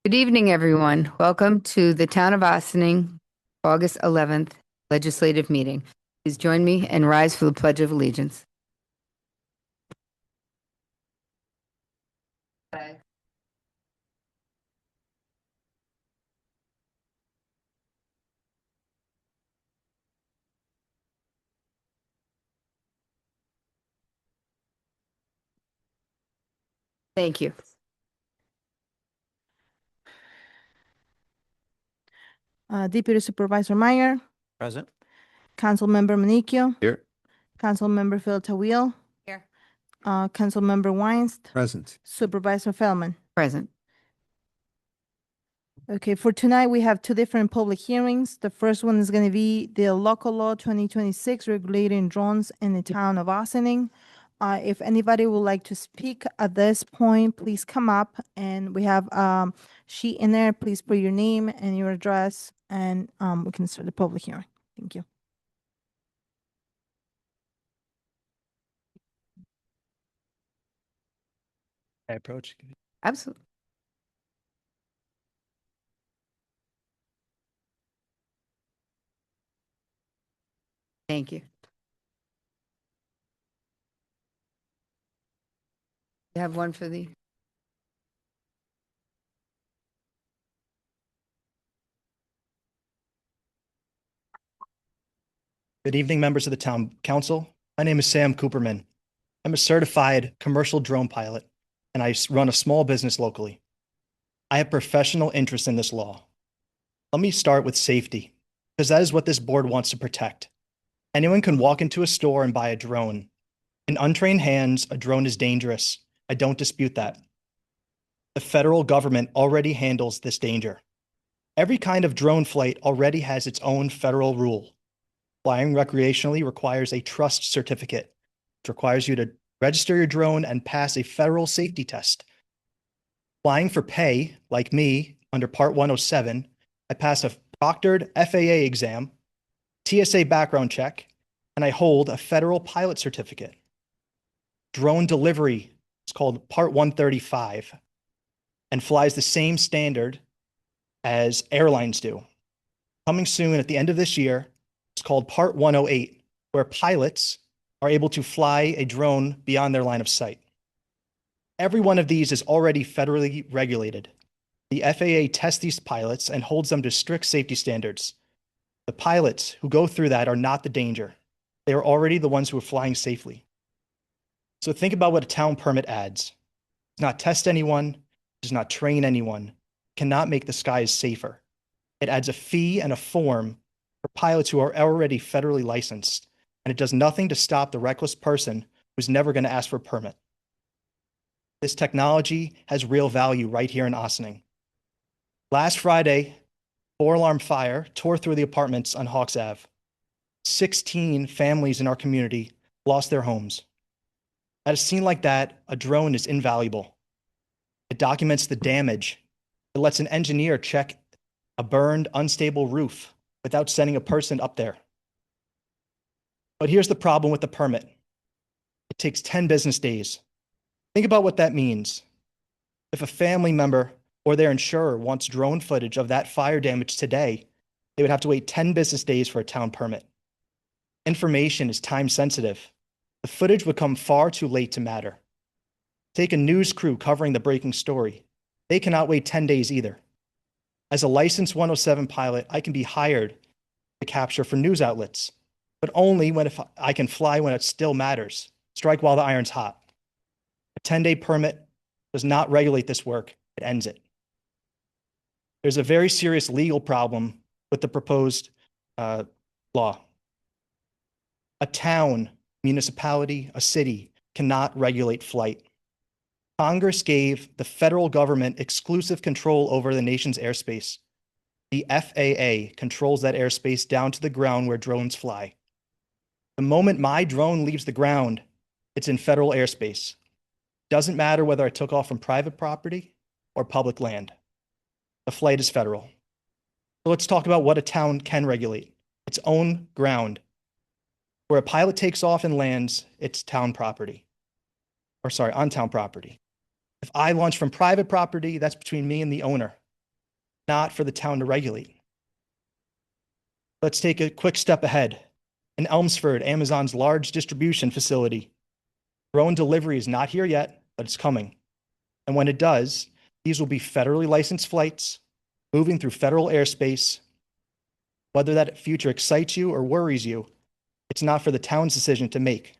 Good evening, everyone. Welcome to the Town of Ossining, August 11th Legislative Meeting. Please join me and rise for the Pledge of Allegiance. Thank you. Deputy Supervisor Meyer, Present. Councilmember Manicchio, Here. Councilmember Phil-Tawil, Here. Councilmember Weinst, Present. Supervisor Feldman. Present. Okay, for tonight, we have two different public hearings. The first one is going to be the local law 2026 regulating drones in the town of Ossining. If anybody would like to speak at this point, please come up, and we have sheet in there. Please put your name and your address, and we can start the public hearing. Thank you. I approach. Absolutely. Thank you. You have one for the. Good evening, members of the Town Council. My name is Sam Cooperman. I'm a certified commercial drone pilot, and I run a small business locally. I have professional interest in this law. Let me start with safety, because that is what this board wants to protect. Anyone can walk into a store and buy a drone. In untrained hands, a drone is dangerous. I don't dispute that. The federal government already handles this danger. Every kind of drone flight already has its own federal rule. Flying recreationally requires a trust certificate, which requires you to register your drone and pass a federal safety test. Flying for pay, like me, under Part 107, I passed a proctored FAA exam, TSA background check, and I hold a federal pilot certificate. Drone delivery is called Part 135 and flies the same standard as airlines do. Coming soon at the end of this year, it's called Part 108, where pilots are able to fly a drone beyond their line of sight. Every one of these is already federally regulated. The FAA tests these pilots and holds them to strict safety standards. The pilots who go through that are not the danger. They are already the ones who are flying safely. So think about what a town permit adds. It does not test anyone, does not train anyone, cannot make the skies safer. It adds a fee and a form for pilots who are already federally licensed, and it does nothing to stop the reckless person who's never going to ask for a permit. This technology has real value right here in Ossining. Last Friday, 4-alarm fire tore through the apartments on Hawks Ave. 16 families in our community lost their homes. At a scene like that, a drone is invaluable. It documents the damage. It lets an engineer check a burned, unstable roof without sending a person up there. But here's the problem with the permit. It takes 10 business days. Think about what that means. If a family member or their insurer wants drone footage of that fire damage today, they would have to wait 10 business days for a town permit. Information is time sensitive. The footage would come far too late to matter. Take a news crew covering the breaking story. They cannot wait 10 days either. As a licensed 107 pilot, I can be hired to capture for news outlets, but only if I can fly when it still matters. Strike while the iron's hot. A 10-day permit does not regulate this work, it ends it. There's a very serious legal problem with the proposed law. A town, municipality, a city cannot regulate flight. Congress gave the federal government exclusive control over the nation's airspace. The FAA controls that airspace down to the ground where drones fly. The moment my drone leaves the ground, it's in federal airspace. Doesn't matter whether I took off from private property or public land. The flight is federal. So let's talk about what a town can regulate. Its own ground. Where a pilot takes off and lands, it's town property. On town property. If I launch from private property, that's between me and the owner. not for the town to regulate. Let's take a quick step ahead. In Elmsford, Amazon's large distribution facility. Drone delivery is not here yet, but it's coming. And when it does, these will be federally licensed flights moving through federal airspace. Whether that future excites you or worries you, it's not for the town's decision to make.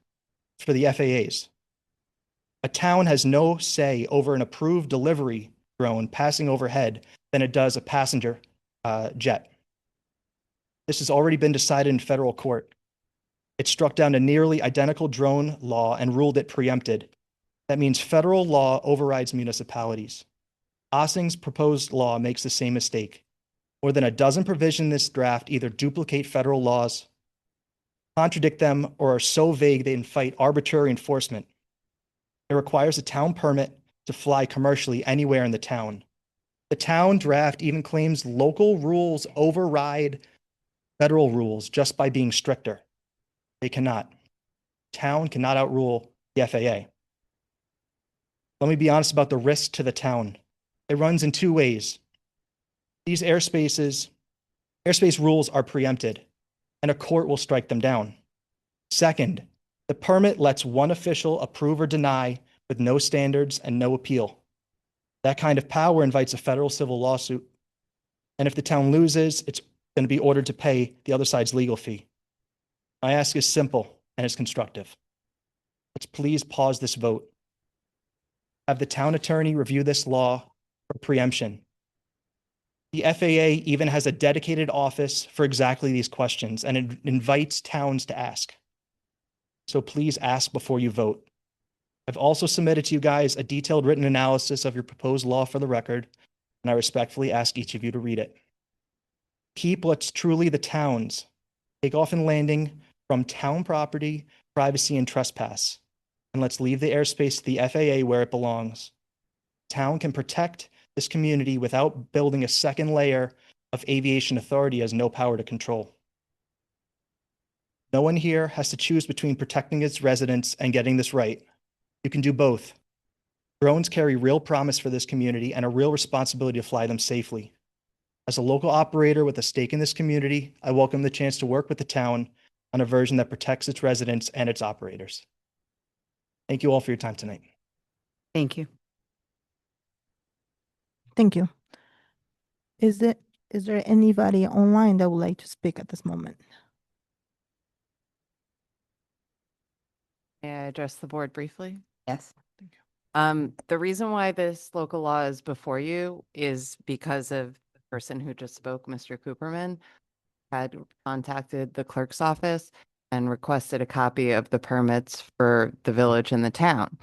It's for the FAA's. A town has no say over an approved delivery drone passing overhead than it does a passenger jet. This has already been decided in federal court. It struck down a nearly identical drone law and ruled it preempted. That means federal law overrides municipalities. Ossining's proposed law makes the same mistake. More than a dozen provisions in this draft either duplicate federal laws, contradict them, or are so vague they invite arbitrary enforcement. It requires a town permit to fly commercially anywhere in the town. The town draft even claims local rules override federal rules just by being stricter. They cannot. Town cannot outrule the FAA. Let me be honest about the risk to the town. It runs in two ways. These airspace rules are preempted, and a court will strike them down. Second, the permit lets one official approve or deny with no standards and no appeal. That kind of power invites a federal civil lawsuit. And if the town loses, it's going to be ordered to pay the other side's legal fee. My ask is simple and it's constructive. Let's please pause this vote. Have the town attorney review this law for preemption. The FAA even has a dedicated office for exactly these questions, and it invites towns to ask. So please ask before you vote. I've also submitted to you guys a detailed written analysis of your proposed law for the record, and I respectfully ask each of you to read it. Keep what's truly the town's. Take off and landing from town property, privacy, and trespass. And let's leave the airspace to the FAA where it belongs. Town can protect this community without building a second layer of aviation authority has no power to control. No one here has to choose between protecting its residents and getting this right. You can do both. Drones carry real promise for this community and a real responsibility to fly them safely. As a local operator with a stake in this community, I welcome the chance to work with the town on a version that protects its residents and its operators. Thank you all for your time tonight. Thank you. Thank you. Is there anybody online that would like to speak at this moment? May I address the board briefly? Yes. The reason why this local law is before you is because of the person who just spoke, Mr. Cooperman, had contacted the clerk's office and requested a copy of the permits for the village and the town.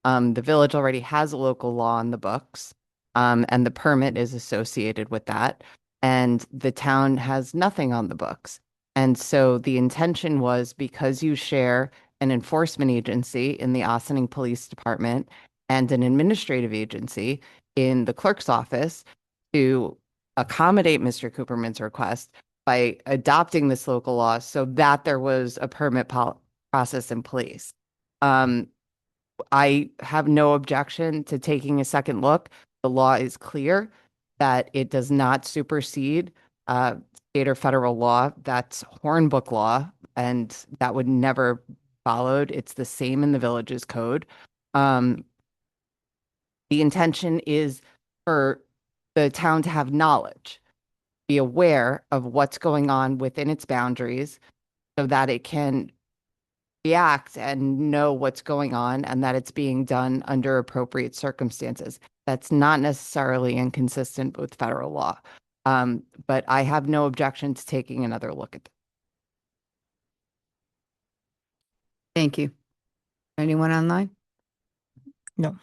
The village already has a local law in the books, and the permit is associated with that. And the town has nothing on the books. And so the intention was, because you share an enforcement agency in the Ossining Police Department and an administrative agency in the clerk's office, to accommodate Mr. Cooperman's request by adopting this local law so that there was a permit process in place. I have no objection to taking a second look. The law is clear that it does not supersede state or federal law. That's Hornbook law, and that would never followed. It's the same in the village's code. The intention is for the town to have knowledge, be aware of what's going on within its boundaries so that it can react and know what's going on and that it's being done under appropriate circumstances. That's not necessarily inconsistent with federal law. But I have no objection to taking another look at it. Thank you. Anyone online No.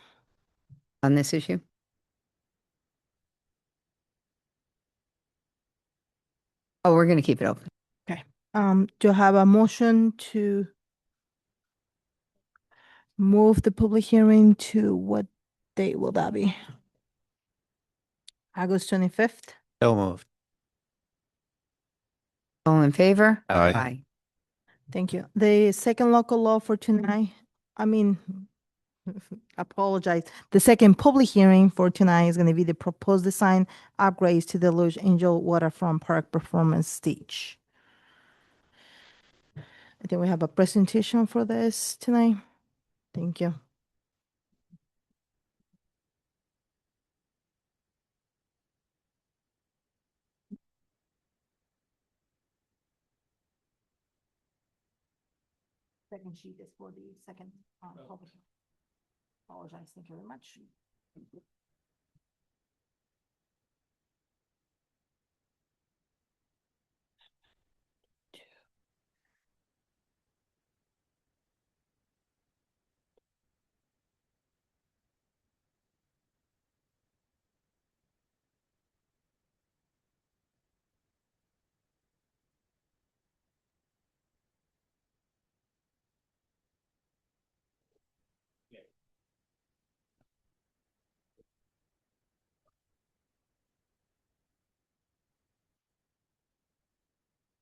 on this issue? Oh, we're going to keep it open. Do I have a motion to move the public hearing to what date will that be? August 25th? So moved. All in favor? Aye. Thank you. The second local law for tonight, Apologize. The second public hearing for tonight is going to be the proposed design upgrades to the Luge Angel Waterfront Park Performance Stage. I think we have a presentation for this tonight. Thank you. Second sheet is for the second public. Apologize. Thank you very much.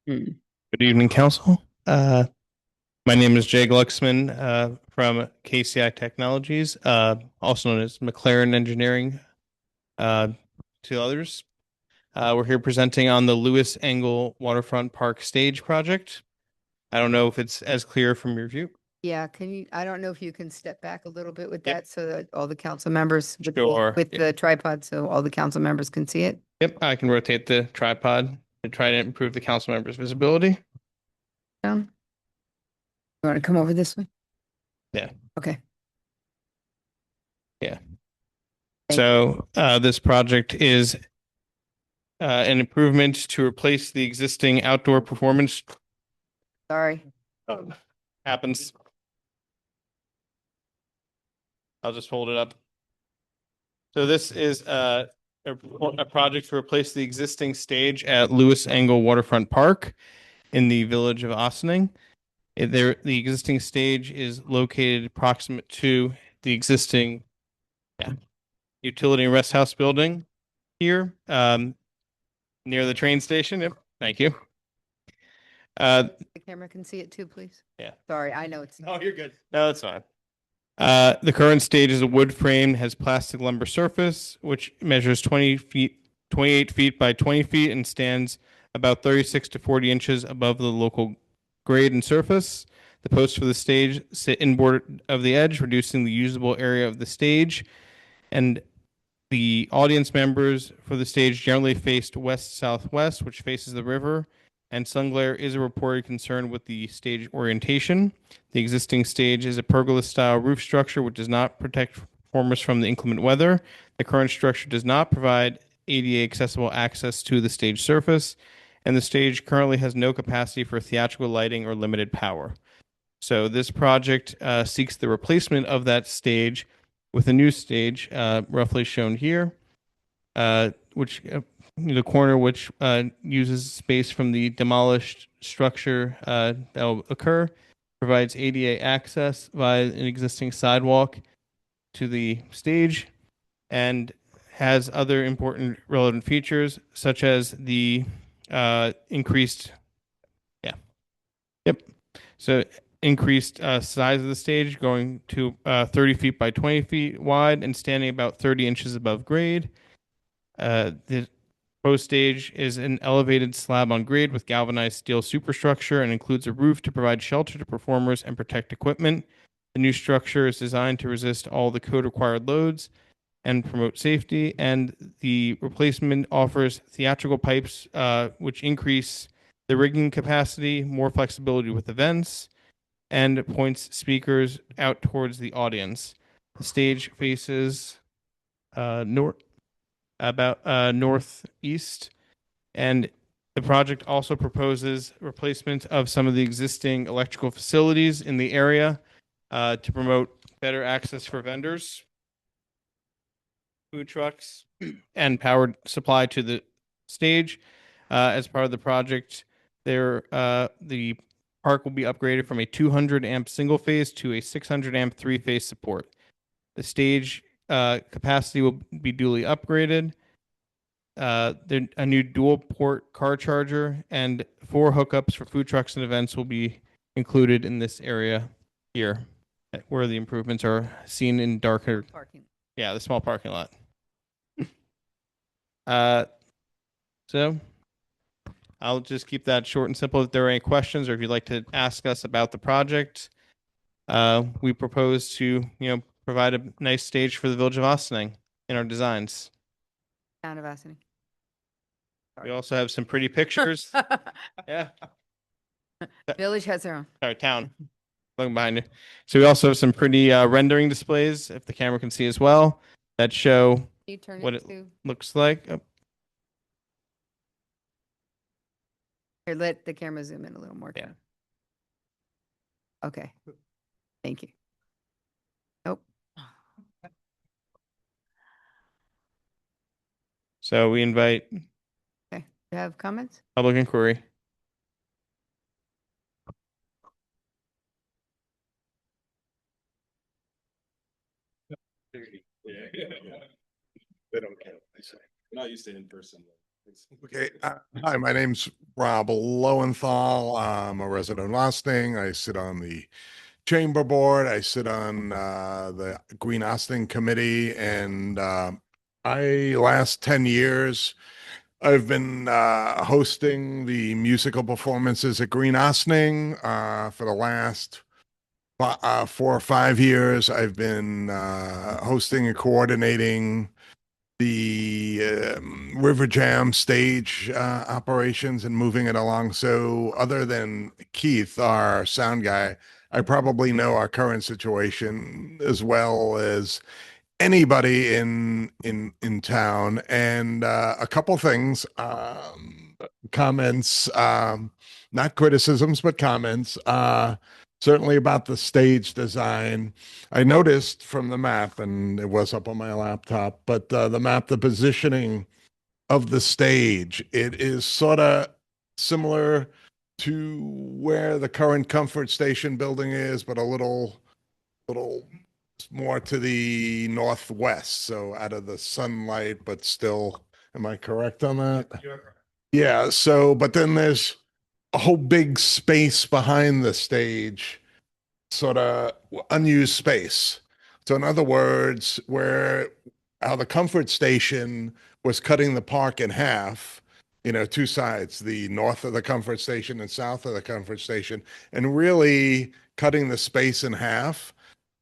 Hmm. Good evening, Council. My name is Jay Glucksman from KCI Technologies, also known as McLaren Engineering to others. We're here presenting on the Lewis Angle Waterfront Park Stage project. I don't know if it's as clear from your view. Yeah, I don't know if you can step back a little bit with Yep. that so that all the council members Sure. with the tripod, so all the council members can see it. Yep, I can rotate the tripod to try to improve the council members' visibility. Down. You want to come over this way? Yeah. Okay. Thank So this project is an improvement to replace the existing outdoor performance. Sorry. Happens. I'll just hold it up. So this is a project to replace the existing stage at Lewis Angle Waterfront Park in the village of Ossining. The existing stage is located approximate to the existing utility and rest house building here, near the train station. Yep, thank you. The camera can see it too, please. Yeah. Sorry, I know it's. Oh, you're good. No, that's fine. The current stage is a wood frame, has plastic lumber surface, which measures 28 feet by 20 feet and stands about 36 to 40 inches above the local grade and surface. The posts for the stage sit inboard of the edge, reducing the usable area of the stage. And the audience members for the stage generally faced west-southwest, which faces the river, and sun glare is a reported concern with the stage orientation. The existing stage is a pergola-style roof structure which does not protect performers from the inclement weather. The current structure does not provide ADA accessible access to the stage surface, and the stage currently has no capacity for theatrical lighting or limited power. So this project seeks the replacement of that stage with a new stage, roughly shown here, which the corner which uses space from the demolished structure that will occur, provides ADA access via an existing sidewalk to the stage, and has other important relevant features such as the increased, so increased size of the stage, going to 30 feet by 20 feet wide and standing about 30 inches above grade. The proposed stage is an elevated slab on grade with galvanized steel superstructure and includes a roof to provide shelter to performers and protect equipment. The new structure is designed to resist all the code required loads and promote safety, and the replacement offers theatrical pipes which increase the rigging capacity, more flexibility with events, and points speakers out towards the audience. The stage faces northeast, and the project also proposes replacement of some of the existing electrical facilities in the area to promote better access for vendors, food trucks, and power supply to the stage. As part of the project, the park will be upgraded from a 200 amp single phase to a 600 amp three phase support. The stage capacity will be duly upgraded. A new dual port car charger and 4 hookups for food trucks and events will be included in this area here. where the improvements are seen in darker. Parking. Yeah, the small parking lot. Uh, so I'll just keep that short and simple. If there are any questions or if you'd like to ask us about the project, we propose to, provide a nice stage for the Village of Ossining in our designs. Town of Ossining. We also have some pretty pictures. Yeah, Village has their own. our town. Looking behind you. So we also have some pretty rendering displays, if the camera can see as well, that show Can you turn what it it to, looks like. Oh, here, let the camera zoom in a little more. Yeah. Karen. Okay. Thank you. Nope. So we invite Okay. You have comments? public inquiry. They don't count. I say. Not used to in person. Okay. Hi, my name's Rob Lowenthal. I'm a resident of Ossining. I sit on the chamber board. I sit on the Green Ossining Committee, and last 10 years, I've been hosting the musical performances at Green Ossining. For the last 4 or 5 years, I've been hosting and coordinating the River Jam stage operations and moving it along. So other than Keith, our sound guy, I probably know our current situation as well as anybody in town. And a couple things, comments, not criticisms, but comments. Certainly about the stage design. I noticed from the map, and it was up on my laptop, but the map, the positioning of the stage, it is sort of similar to where the current Comfort Station building is, but a little more to the northwest, so out of the sunlight, but still, am I correct on that? Yeah, so, but then there's a whole big space behind the stage, sort of unused space. So in other words, where how the Comfort Station was cutting the park in half, two sides, the north of the Comfort Station and south of the Comfort Station, and really cutting the space in half,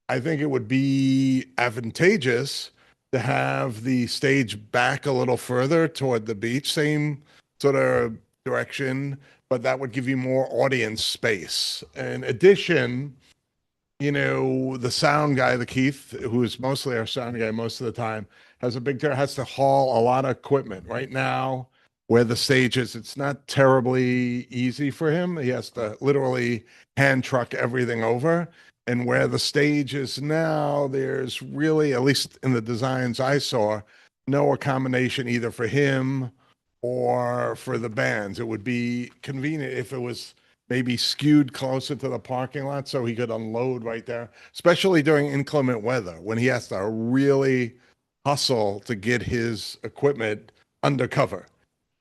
I think it would be advantageous to have the stage back a little further toward the beach, same sort of direction, but that would give you more audience space. In addition, the sound guy, the Keith, who is mostly our sound guy most of the time, has to haul a lot of equipment. Right now, where the stage is, it's not terribly easy for him. He has to literally hand truck everything over. And where the stage is now, there's really, at least in the designs I saw, no accommodation either for him or for the bands. It would be convenient if it was maybe skewed closer to the parking lot so he could unload right there, especially during inclement weather when he has to really hustle to get his equipment under cover.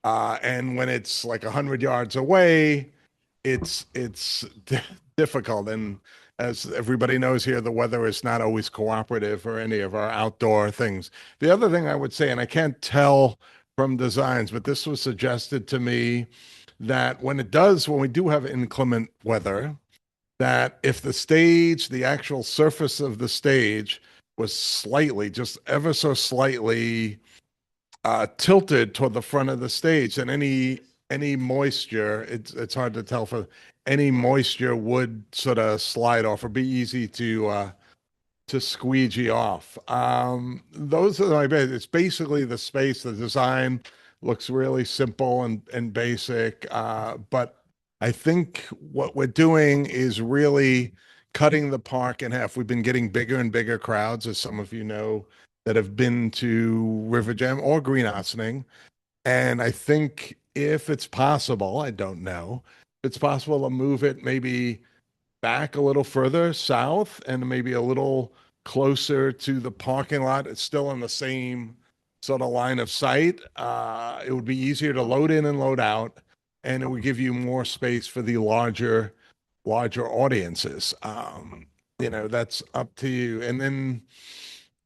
And when it's like 100 yards away, it's difficult. And as everybody knows here, the weather is not always cooperative for any of our outdoor things. The other thing I would say, and I can't tell from designs, but this was suggested to me, that when we do have inclement weather, that if the actual surface of the stage was slightly, just ever so slightly tilted toward the front of the stage, and any moisture, it's hard to tell, for any moisture would sort of slide off or be easy to squeegee off. Those are my best. It's basically the space. The design looks really simple and basic, but I think what we're doing is really cutting the park in half. We've been getting bigger and bigger crowds, as some of you know, that have been to River Jam or Green Ossining. And I think if it's possible, I don't know, if it's possible to move it maybe back a little further south and maybe a little closer to the parking lot. It's still in the same sort of line of sight. It would be easier to load in and load out, and it would give you more space for the larger audiences. that's up to you. And then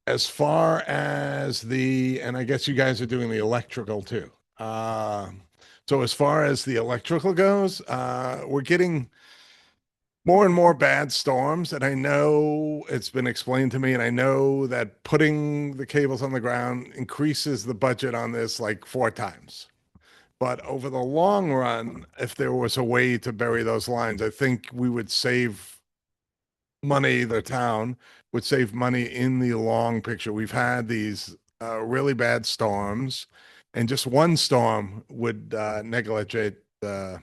as far as and I guess you guys are doing the electrical too. So as far as the electrical goes, we're getting more and more bad storms. And I know it's been explained to me, and I know that putting the cables on the ground increases the budget on this like 4 times. But over the long run, if there was a way to bury those lines, I think we would save money, the town would save money in the long picture. We've had these really bad storms, and just one storm would negligate the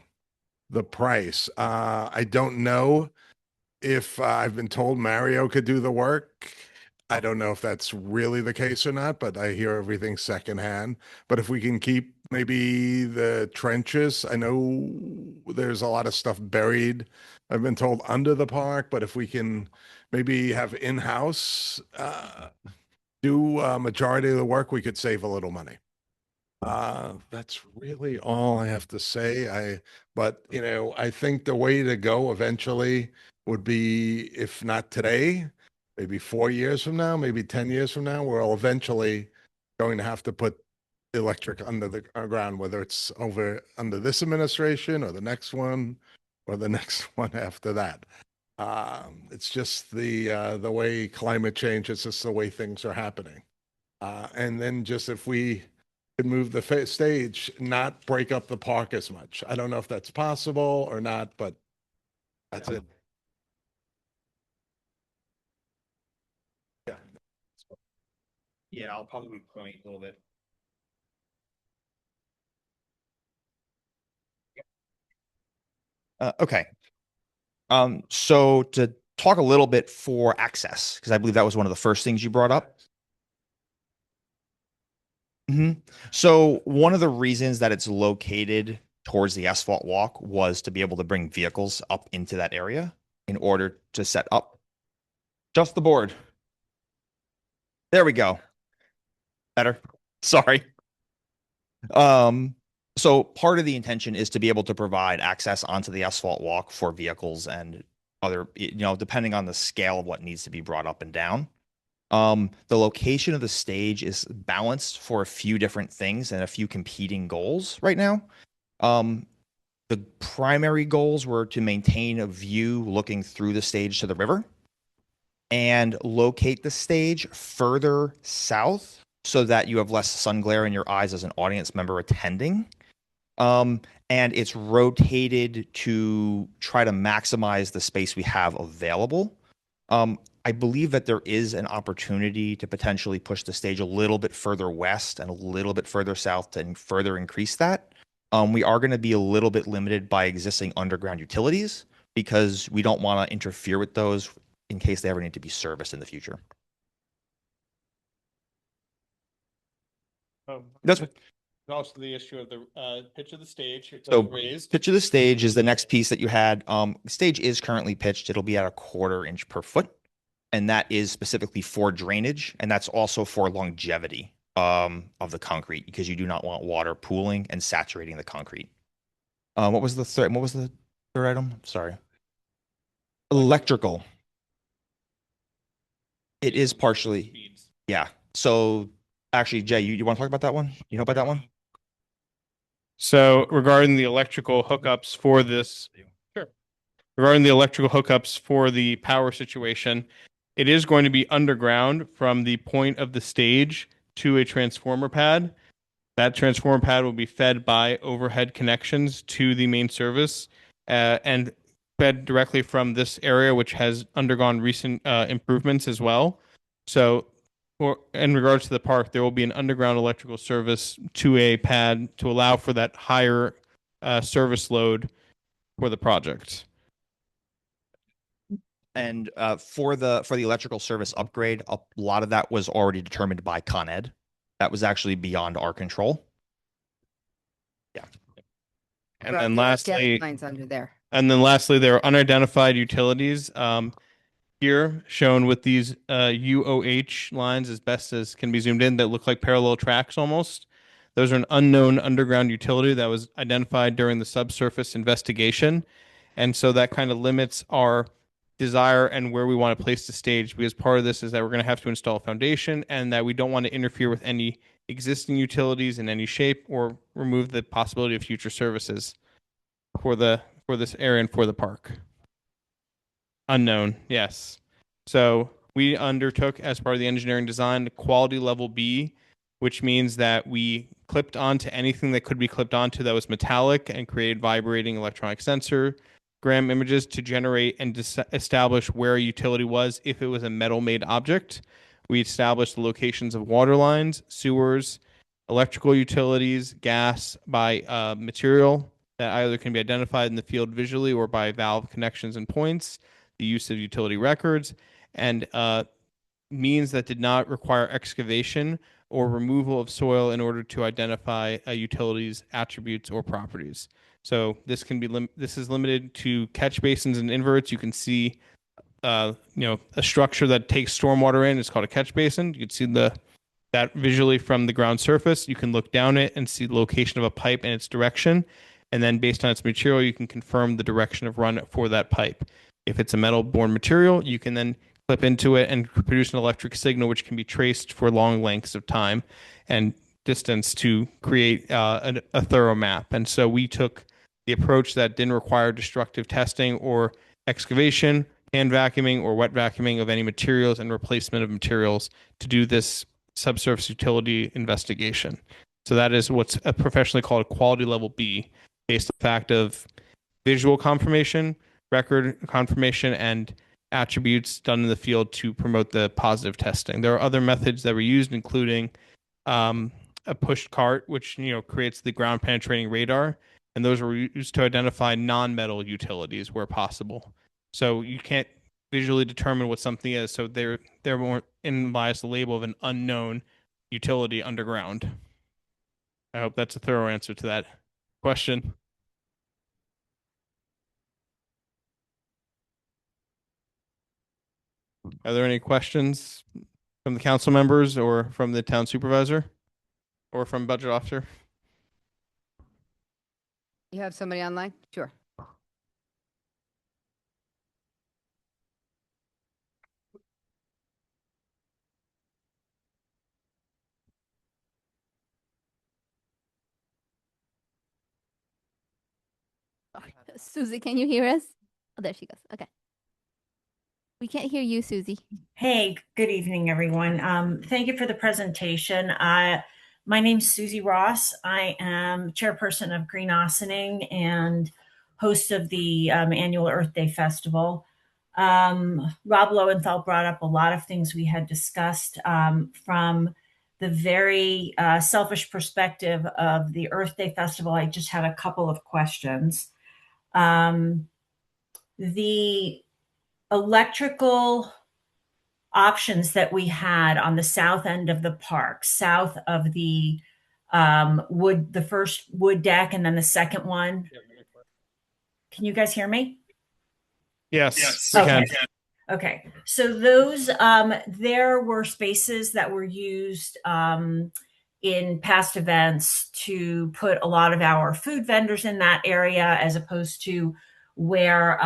price. I don't know if I've been told Mario could do the work. I don't know if that's really the case or not, but I hear everything secondhand. But if we can keep maybe the trenches, I know there's a lot of stuff buried, I've been told, under the park, but if we can maybe have in-house do a majority of the work, we could save a little money. That's really all I have to say. But I think the way to go eventually would be, if not today, maybe 4 years from now, maybe 10 years from now, we're all eventually going to have to put electric under the ground, whether it's over under this administration or the next one or the next one after that. It's just the way climate change, it's just the way things are happening. And then just if we could move the stage, not break up the park as much. I don't know if that's possible or not, but that's it. Yeah, I'll probably point a little bit. Okay. So to talk a little bit for access, because I believe that was one of the first things you brought up. So one of the reasons that it's located towards the asphalt walk was to be able to bring vehicles up into that area in order to set up just the board. There we go. Better. Sorry. So part of the intention is to be able to provide access onto the asphalt walk for vehicles and other, depending on the scale of what needs to be brought up and down. The location of the stage is balanced for a few different things and a few competing goals right now. The primary goals were to maintain a view looking through the stage to the river and locate the stage further south so that you have less sun glare in your eyes as an audience member attending. And it's rotated to try to maximize the space we have available. I believe that there is an opportunity to potentially push the stage a little bit further west and a little bit further south to further increase that. We are going to be a little bit limited by existing underground utilities because we don't want to interfere with those in case they ever need to be serviced in the future. That's Also the issue of the pitch of the stage. It's So raised. pitch of the stage is the next piece that you had. Stage is currently pitched. It'll be at a 1/4 inch per foot. And that is specifically for drainage. And that's also for longevity of the concrete because you do not want water pooling and saturating the concrete. What was the third item? Sorry. Electrical. It is partially. Yeah. So actually, Jay, you want to talk about that one? You know about that one? So regarding the electrical hookups for this, sure. Regarding the electrical hookups for the power situation, it is going to be underground from the point of the stage to a transformer pad. That transformer pad will be fed by overhead connections to the main service and fed directly from this area, which has undergone recent improvements as well. So in regards to the park, there will be an underground electrical service to a pad to allow for that higher service load for the project. And for the electrical service upgrade, a lot of that was already determined by Con Ed. That was actually beyond our control. Yeah. And then lastly, Lines under there. there are unidentified utilities here shown with these UOH lines as best as can be zoomed in that look like parallel tracks almost. Those are an unknown underground utility that was identified during the subsurface investigation. And so that kind of limits our desire and where we want to place the stage, because part of this is that we're going to have to install a foundation and that we don't want to interfere with any existing utilities in any shape or remove the possibility of future services for this area and for the park. Unknown, yes. So we undertook, as part of the engineering design, the quality level B, which means that we clipped onto anything that could be clipped onto that was metallic and created vibrating electronic sensor gram images to generate and establish where a utility was if it was a metal made object. We established the locations of water lines, sewers, electrical utilities, gas by material that either can be identified in the field visually or by valve connections and points, the use of utility records, and means that did not require excavation or removal of soil in order to identify a utility's attributes or properties. So this can be this is limited to catch basins and inverts. You can see, a structure that takes stormwater in is called a catch basin. You can see that visually from the ground surface. You can look down it and see the location of a pipe and its direction, and then based on its material, you can confirm the direction of run for that pipe. If it's a metal-borne material, you can then clip into it and produce an electric signal, which can be traced for long lengths of time and distance to create a thorough map. And so we took the approach that didn't require destructive testing or excavation, hand vacuuming, or wet vacuuming of any materials and replacement of materials to do this subsurface utility investigation. So that is what's professionally called a quality level B, based on the fact of visual confirmation, record confirmation, and attributes done in the field to promote the positive testing. There are other methods that were used, including a pushed cart, which creates the ground penetrating radar, and those were used to identify non-metal utilities where possible. So you can't visually determine what something is, so they're more in bias the label of an unknown utility underground. I hope that's a thorough answer to that question. Are there any questions from the council members or from the town supervisor or from budget officer? You have somebody online? Sure. Susie, can you hear us? Oh, there she goes. Okay. We can't hear you, Susie. Hey, good evening, everyone. Thank you for the presentation. My name's Susie Ross. I am chairperson of Green Ossining and host of the annual Earth Day Festival. Rob Lowenthal brought up a lot of things we had discussed from the very selfish perspective of the Earth Day Festival. I just had a couple of questions. The electrical options that we had on the south end of the park, south of the the first wood deck and then the second one. Can you guys hear me? Yes. Okay. Okay. So those, there were spaces that were used in past events to put a lot of our food vendors in that area, as opposed to where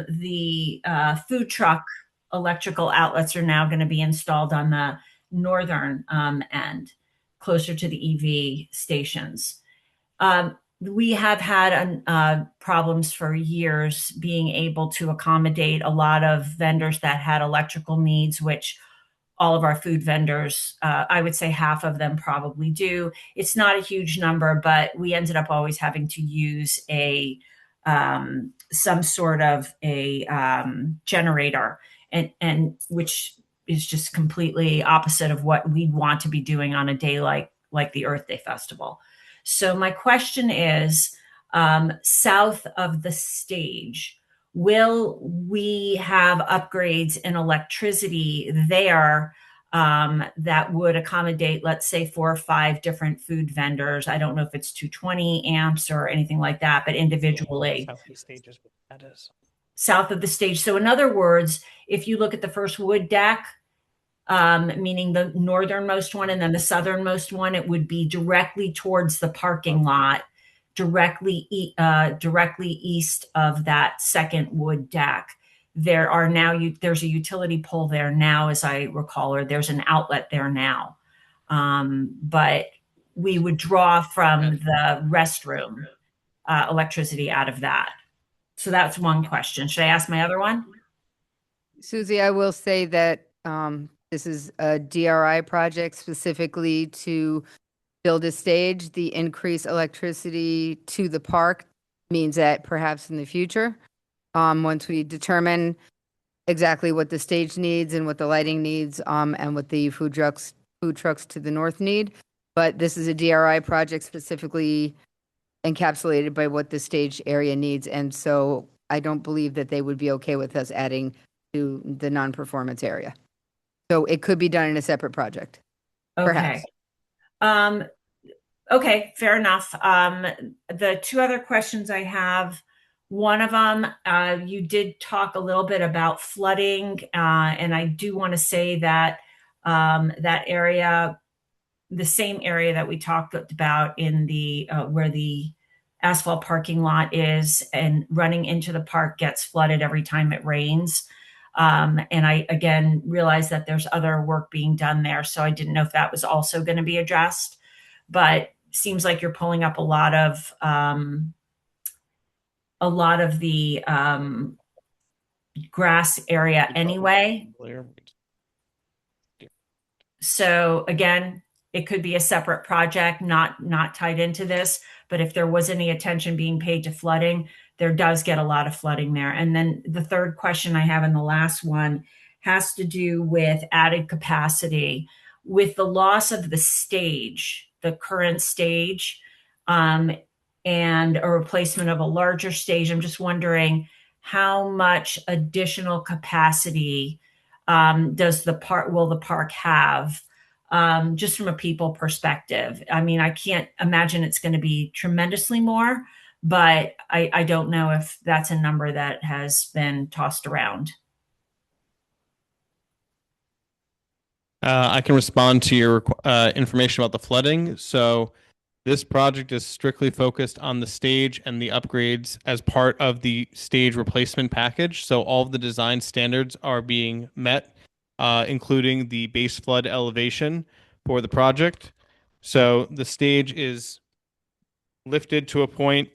the food truck electrical outlets are now going to be installed on the northern end, closer to the EV stations. We have had problems for years being able to accommodate a lot of vendors that had electrical needs, which all of our food vendors, I would say half of them probably do. It's not a huge number, but we ended up always having to use some sort of a generator, and which is just completely opposite of what we want to be doing on a day like the Earth Day Festival. So my question is, south of the stage, will we have upgrades in electricity there that would accommodate, let's say, 4 or 5 different food vendors? I don't know if it's 220 amps or anything like that, but individually. South of the stage is what that is. South of the stage. So in other words, if you look at the first wood deck, meaning the northernmost one and then the southernmost one, it would be directly towards the parking lot, directly east of that second wood deck. there's a utility pole there now, as I recall, or there's an outlet there now. But we would draw from the restroom electricity out of that. So that's one question. Should I ask my other one? Susie, I will say that this is a DRI project specifically to build a stage. The increased electricity to the park means that perhaps in the future, once we determine exactly what the stage needs and what the lighting needs, and what the food trucks to the north need. But this is a DRI project specifically encapsulated by what the stage area needs. And so I don't believe that they would be okay with us adding to the non-performance area. So it could be done in a separate project. Okay. Perhaps. Okay, fair enough. The two other questions I have, one of them, you did talk a little bit about flooding, and I do want to say that that area, the same area that we talked about in the where the asphalt parking lot is and running into the park gets flooded every time it rains. And I again realized that there's other work being done there, so I didn't know if that was also going to be addressed. But seems like you're pulling up a lot of the grass area anyway. So again, it could be a separate project, not tied into this. But if there was any attention being paid to flooding, there does get a lot of flooding there. And then the third question I have in the last one has to do with added capacity. With the loss of the stage, the current stage, and a replacement of a larger stage, I'm just wondering how much additional capacity will the park have, just from a people perspective? I mean, I can't imagine it's going to be tremendously more, but I don't know if that's a number that has been tossed around. I can respond to your information about the flooding. So this project is strictly focused on the stage and the upgrades as part of the stage replacement package. So all of the design standards are being met, including the base flood elevation for the project. So the stage is lifted to a point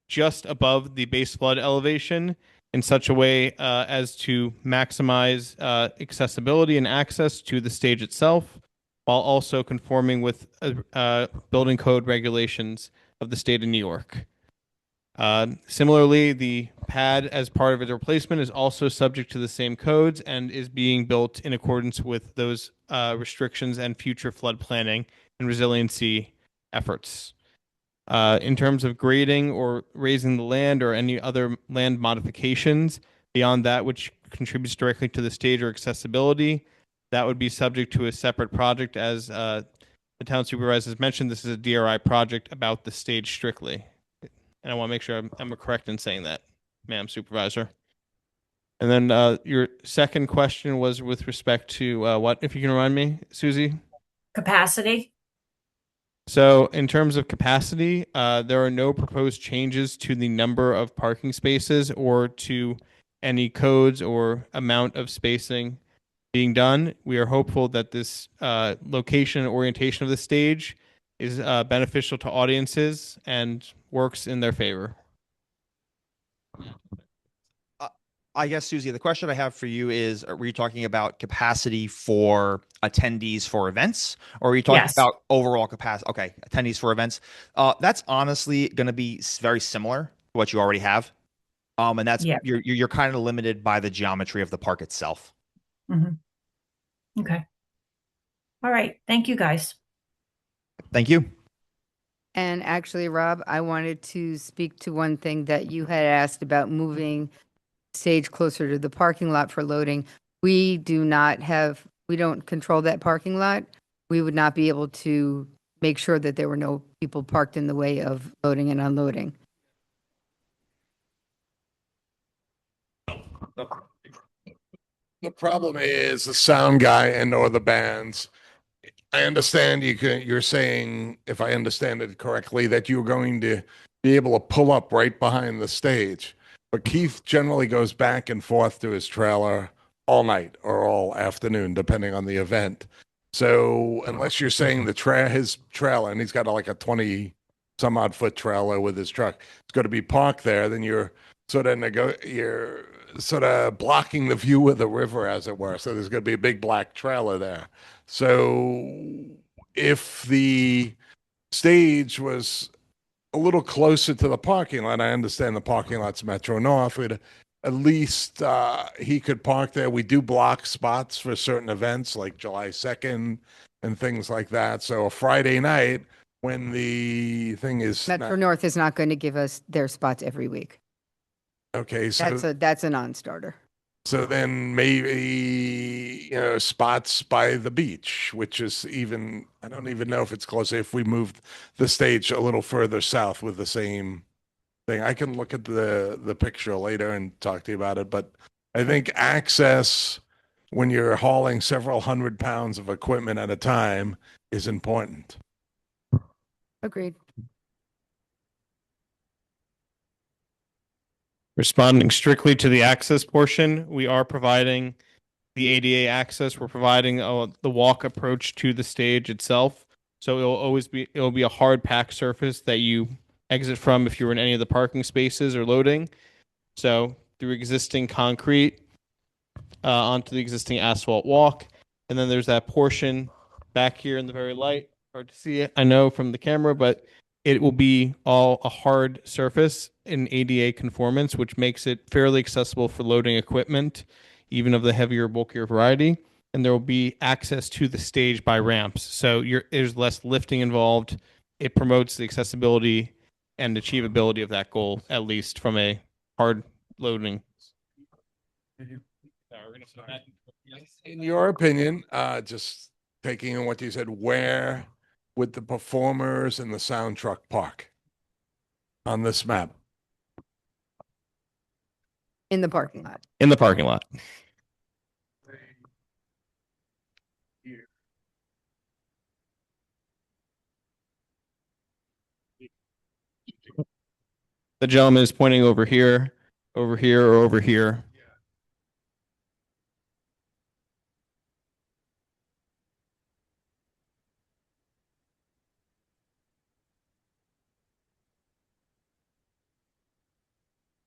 just above the base flood elevation in such a way as to maximize accessibility and access to the stage itself, while also conforming with building code regulations of the state of New York. Similarly, the pad as part of its replacement is also subject to the same codes and is being built in accordance with those restrictions and future flood planning and resiliency efforts. In terms of grading or raising the land or any other land modifications beyond that which contributes directly to the stage or accessibility, that would be subject to a separate project. As the town supervisor has mentioned, this is a DRI project about the stage strictly. And I want to make sure I'm correct in saying that, Madam Supervisor. And then your second question was with respect to what, if you can remind me, Susie? Capacity. So in terms of capacity, there are no proposed changes to the number of parking spaces or to any codes or amount of spacing being done. We are hopeful that this location and orientation of the stage is beneficial to audiences and works in their favor. I guess, Susie, the question I have for you is, were you talking about capacity for attendees for events, or are you talking about overall capacity? Okay, attendees for events. That's honestly going to be very similar to what you already have. And that's, you're kind of limited by the geometry of the park itself. Mm-hmm. Okay. All right. Thank you, guys. Thank you. And actually, Rob, I wanted to speak to one thing that you had asked about moving stage closer to the parking lot for loading. We don't control that parking lot. We would not be able to make sure that there were no people parked in the way of loading and unloading. The problem is the sound guy and or the bands. I understand you're saying, if I understand it correctly, that you're going to be able to pull up right behind the stage. but Keith generally goes back and forth to his trailer all night or all afternoon, depending on the event. So unless you're saying his trailer, and he's got like a 20 some odd foot trailer with his truck, it's going to be parked there, then you're you're sort of blocking the view of the river, as it were. So there's going to be a big black trailer there. So if the stage was a little closer to the parking lot, I understand the parking lot's Metro North, would at least he could park there. We do block spots for certain events like July 2nd and things like that. So a Friday night when the thing is Metro not, North is not going to give us their spots every week. okay, so That's a non-starter. so then maybe, spots by the beach, which is even, I don't even know if it's close. If we moved the stage a little further south with the same thing, I can look at the picture later and talk to you about it. But I think access when you're hauling several 100 pounds of equipment at a time is important. Agreed. Responding strictly to the access portion, we are providing the ADA access. We're providing the walk approach to the stage itself. So it'll be a hard packed surface that you exit from if you're in any of the parking spaces or loading. So through existing concrete onto the existing asphalt walk. And then there's that portion back here in the very light. Hard to see it, I know, from the camera, but it will be all a hard surface in ADA conformance, which makes it fairly accessible for loading equipment, even of the heavier, bulkier variety. And there will be access to the stage by ramps. So there's less lifting involved. It promotes the accessibility and achievability of that goal, at least from a hard loading. In your opinion, just taking in what you said, where would the performers and the sound truck park on this map? In the parking lot. In the parking lot. The gentleman is pointing over here, or over here.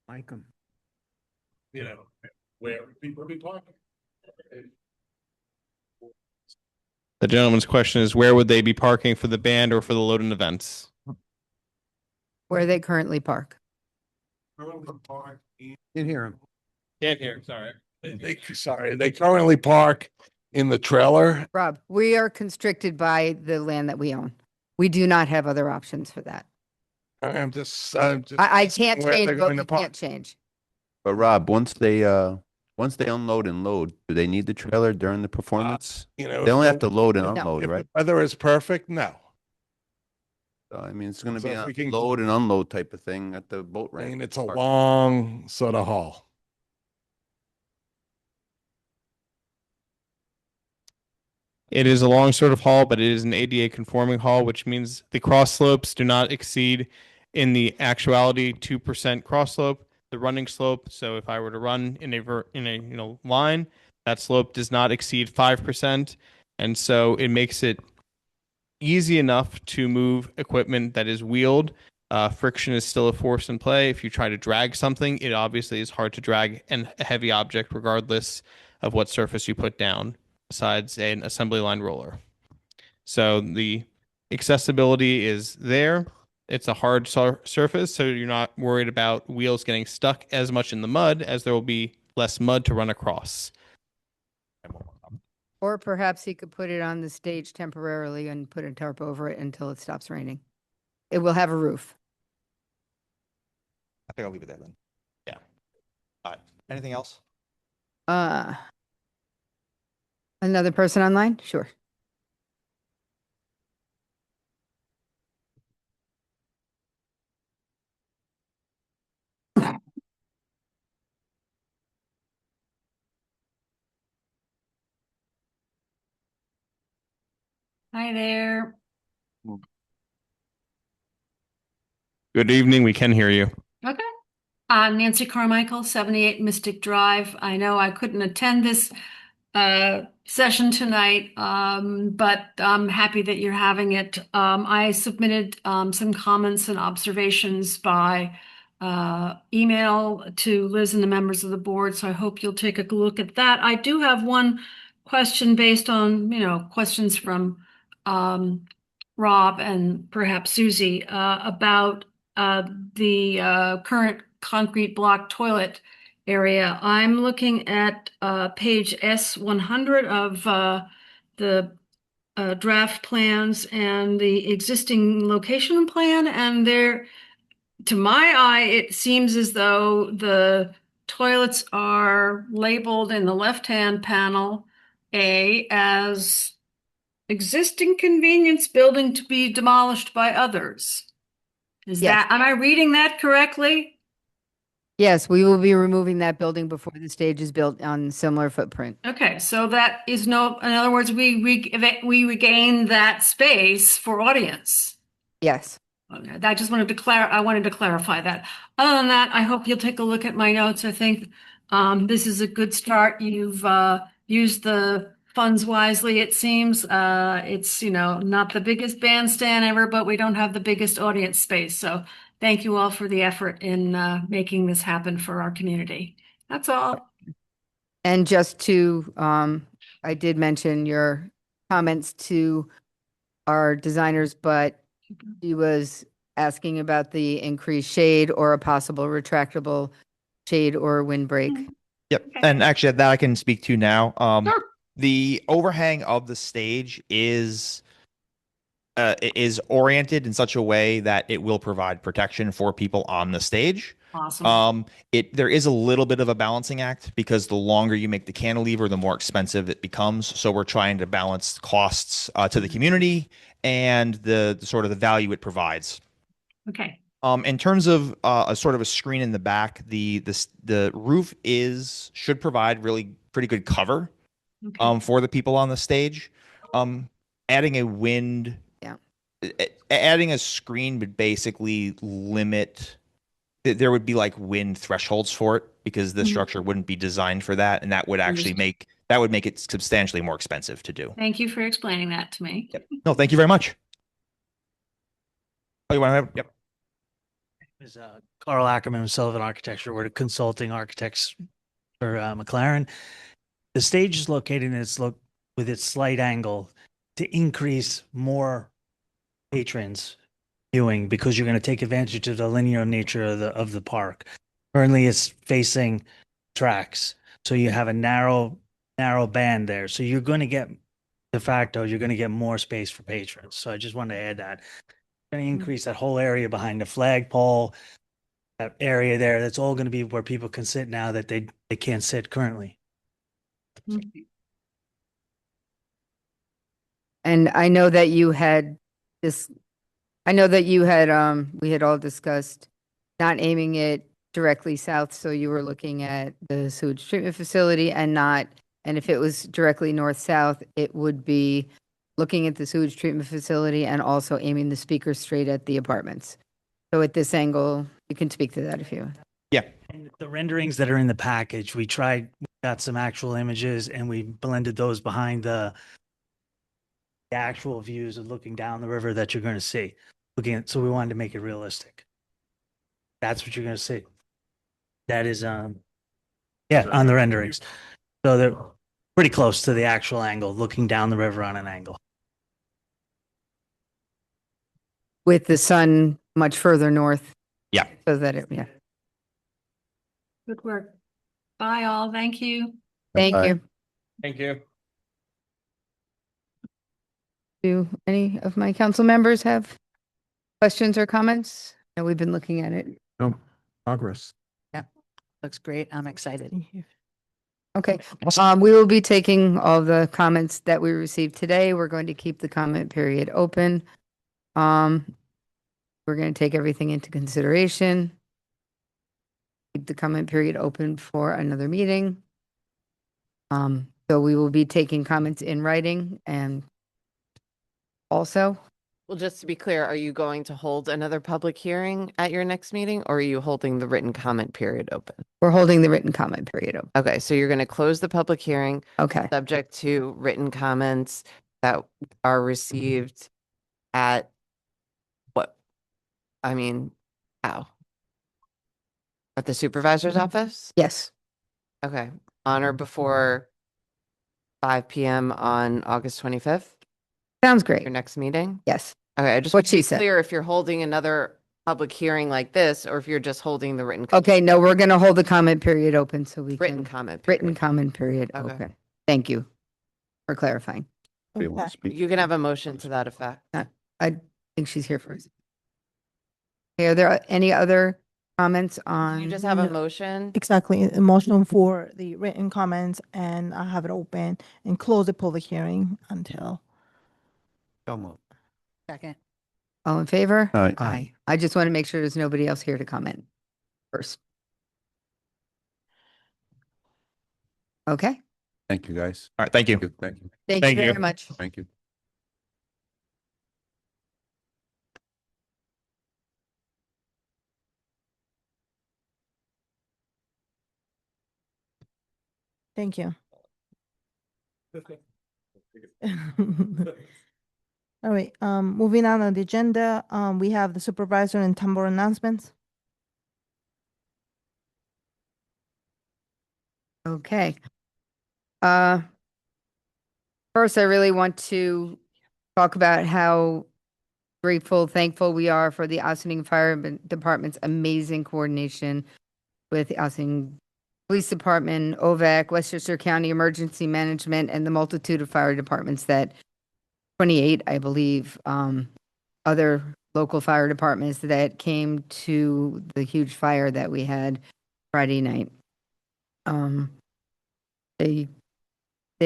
Like 'em. Where people be parking? The gentleman's question is, where would they be parking for the band or for the load-in events? Where they currently park. Can't hear him. Can't hear, sorry. They currently park in the trailer. Rob, we are constricted by the land that we own. We do not have other options for that. I'm just I can't where change they're what going we to park. can't change. But Rob, once they unload and load, do they need the trailer during the performance? They only have to load and No. unload, If right? the weather is perfect, no. So, I mean, it's going to So be if a we can- load and unload type of thing at the boat I ramp. mean, it's a long sort of haul. It is a long sort of haul, but it is an ADA conforming haul, which means the cross slopes do not exceed in the actuality 2% cross slope, the running slope. So if I were to run in a line, that slope does not exceed 5%. And so it makes it easy enough to move equipment that is wheeled. Friction is still a force in play. If you try to drag something, it obviously is hard to drag a heavy object regardless of what surface you put down, besides an assembly line roller. So the accessibility is there. It's a hard surface, so you're not worried about wheels getting stuck as much in the mud, as there will be less mud to run across. Or perhaps he could put it on the stage temporarily and put a tarp over it until it stops raining. It will have a roof. I think I'll leave it there then. Yeah. All right. Anything else? Another person online? Sure. Hi there. Good evening. We can hear you. Okay. Nancy Carmichael, 78 Mystic Drive. I know I couldn't attend this session tonight, but I'm happy that you're having it. I submitted some comments and observations by email to Liz and the members of the board, so I hope you'll take a look at that. I do have one question based on, questions from Rob and perhaps Susie about the current concrete block toilet area. I'm looking at page S100 of the draft plans and the existing location plan, and there, to my eye, it seems as though the toilets are labeled in the left-hand panel A as existing convenience building to be demolished by others. Yes. Am I reading that correctly? Yes, we will be removing that building before the stage is built on similar footprint. Okay, so that is in other words, we regain that space for audience. Yes. Okay, I just wanted to I wanted to clarify that. Other than that, I hope you'll take a look at my notes. I think this is a good start. You've used the funds wisely, it seems. It's, not the biggest bandstand ever, but we don't have the biggest audience space. So thank you all for the effort in making this happen for our community. That's all. And just to, I did mention your comments to our designers, but he was asking about the increased shade or a possible retractable shade or windbreak. Yep. And actually that I can speak to now. Sure. The overhang of the stage is oriented in such a way that it will provide protection for people on the stage. Awesome. There is a little bit of a balancing act because the longer you make the cantilever, the more expensive it becomes. So we're trying to balance costs to the community and the sort of the value it provides. Okay. In terms of a sort of a screen in the back, the roof should provide really pretty good cover for the people on the stage. Adding a wind, adding a screen would basically limit. There would be like wind thresholds for it because the structure wouldn't be designed for that, and that would actually make it substantially more expensive to do. Thank you for explaining that to me. Yep. No, thank you very much. Oh, you want to? Yep. Is Carl Ackerman with Sullivan Architecture. We're the consulting architects for McLaren. The stage is located with its slight angle to increase more patrons viewing because you're going to take advantage of the linear nature of the park. Currently, it's facing tracks, so you have a narrow band there. So you're going to get de facto, you're going to get more space for patrons. So I just wanted to add that. Going to increase that whole area behind the flagpole, that area there. That's all going to be where people can sit now that they can't sit currently. And I know that you had we had all discussed not aiming it directly south. So you were looking at the sewage treatment facility and if it was directly north-south, it would be looking at the sewage treatment facility and also aiming the speaker straight at the apartments. So at this angle, you can speak to that if you want. Yeah. And the renderings that are in the package, we got some actual images and we blended those behind the actual views of looking down the river that you're going to see. So we wanted to make it realistic. That's what you're going to see. That is, on the renderings. So they're pretty close to the actual angle, looking down the river on an angle. With the sun much further north. Yeah. So that Good work. Bye all. Thank you. Thank you. Thank you. Do any of my council members have questions or comments? No, we've been looking at it. No progress. Looks great. I'm excited. Okay. We will be taking all the comments that we received today. We're going to keep the comment period open. We're going to take everything into consideration. Keep the comment period open for another meeting. So we will be taking comments in writing and also Well, just to be clear, are you going to hold another public hearing at your next meeting, or are you holding the written comment period open? We're holding the written comment period open. Okay, so you're going to close the public hearing, Okay. subject to written comments that are received at what? I mean, how? At the supervisor's office? Yes. Okay, on or before 5 p.m. on August 25th, Sounds great. your next meeting? Yes. Okay, I just What want to she be said. clear if you're holding another public hearing like this, or if you're just holding the written. Okay, no, we're going to hold the comment period open so we Written can. comment Written period. comment period Okay. open. Thank you for clarifying. Do you want to Okay. speak? You can have a motion to that effect. I think she's here first. Okay, are there any other comments on? You just have a motion. Exactly, a motion for the written comments, and I have it open and close the public hearing until. So moved. Second. All in favor? Aye. Aye. I just want to make sure there's nobody else here to comment first. Okay, Thank you, guys. All right, thank you. Thank you. thank you Thank you. very much. Thank you. Thank you. All right, moving on the agenda, we have the supervisor and town board announcements. Okay. First, I really want to talk about how grateful, thankful we are for the Ossining Fire Department's amazing coordination with the Ossining Police Department, OVAC, Westchester County Emergency Management, and the multitude of fire departments that 28, I believe, other local fire departments that came to the huge fire that we had Friday night. They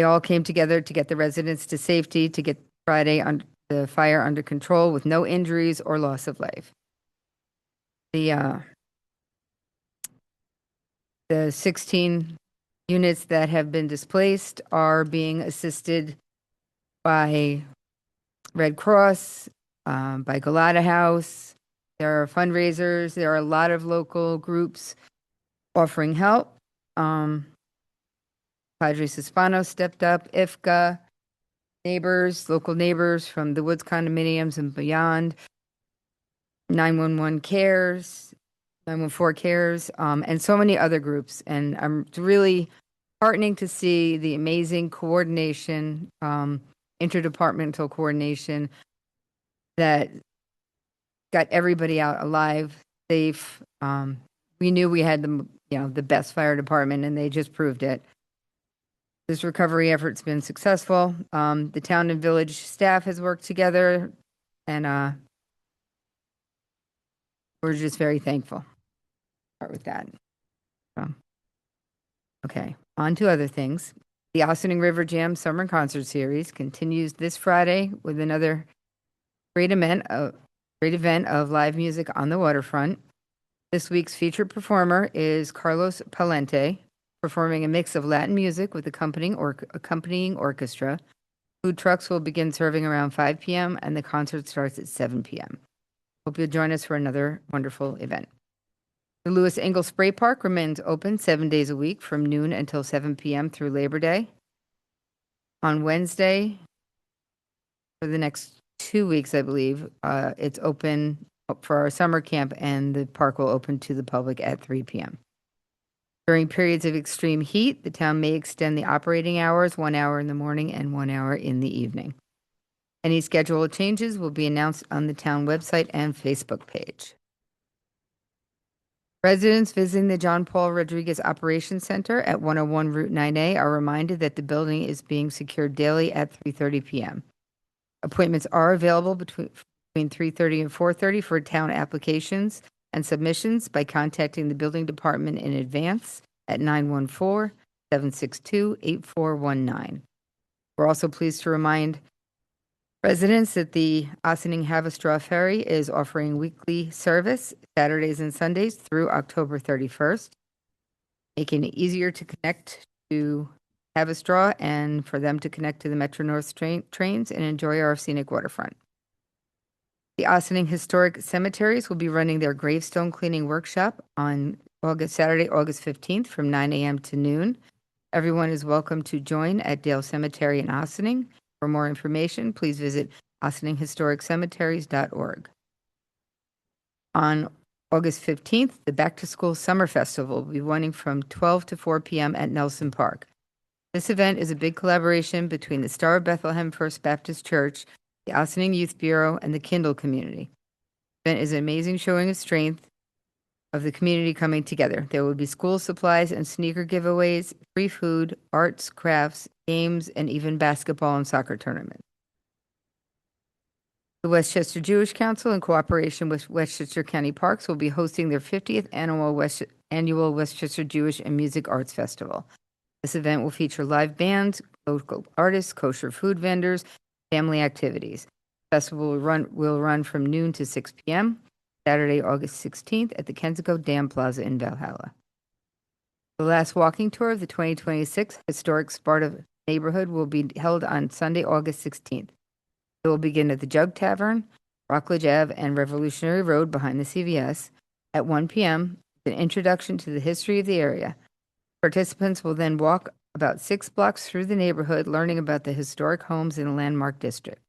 all came together to get the residents to safety, to get Friday the fire under control with no injuries or loss of life. The 16 units that have been displaced are being assisted by Red Cross, by Galata House. There are fundraisers. There are a lot of local groups offering help. Padre Cispano stepped up, IFCA, neighbors, local neighbors from the Woods condominiums and beyond, 911 cares, 914 cares, and so many other groups. And I'm really heartening to see the amazing coordination, interdepartmental coordination that got everybody out alive, safe. We knew we had the best fire department, and they just proved it. This recovery effort's been successful. The town and village staff has worked together, and we're just very thankful. Start with that. Okay, on to other things. The Ossining River Jam Summer Concert Series continues this Friday with another great event of live music on the waterfront. This week's featured performer is Carlos Palente, performing a mix of Latin music with accompanying orchestra. Food trucks will begin serving around 5 p.m. and the concert starts at 7 p.m. Hope you'll join us for another wonderful event. The Lewis Engel Spray Park remains open 7 days a week from noon until 7 p.m. through Labor Day. On Wednesday, for the next 2 weeks, I believe, it's open for our summer camp, and the park will open to the public at 3 p.m. During periods of extreme heat, the town may extend the operating hours 1 hour in the morning and 1 hour in the evening. Any schedule changes will be announced on the town website and Facebook page. Residents visiting the John Paul Rodriguez Operations Center at 101 Route 9A are reminded that the building is being secured daily at 3:30 p.m. Appointments are available between 3:30 and 4:30 for town applications and submissions by contacting the building department in advance at 914-762-8419. We're also pleased to remind residents that the Ossining Haverstraw Ferry is offering weekly service Saturdays and Sundays through October 31st, making it easier to connect to Haverstraw and for them to connect to the Metro North trains and enjoy our scenic waterfront. The Ossining Historic Cemeteries will be running their gravestone cleaning workshop on Saturday, August 15th from 9 a.m. to noon. Everyone is welcome to join at Dale Cemetery in Ossining. For more information, please visit ossiningshistoriccemeteries.org. On August 15th, the Back to School Summer Festival will be running from 12 to 4 p.m. at Nelson Park. This event is a big collaboration between the Star of Bethlehem First Baptist Church, the Ossining Youth Bureau, and the Kindle community. The event is an amazing showing of strength of the community coming together. There will be school supplies and sneaker giveaways, free food, arts, crafts, games, and even basketball and soccer tournaments. The Westchester Jewish Council, in cooperation with Westchester County Parks, will be hosting their 50th annual Westchester Jewish and Music Arts Festival. This event will feature live bands, local artists, kosher food vendors, family activities. The festival will run from noon to 6 p.m. Saturday, August 16th at the Kensico Dam Plaza in Valhalla. The last walking tour of the 2026 Historic Sparta neighborhood will be held on Sunday, August 16th. It will begin at the Jug Tavern, Rockledge Ave, and Revolutionary Road behind the CVS at 1 p.m. An introduction to the history of the area. Participants will then walk about 6 blocks through the neighborhood, learning about the historic homes in the landmark district.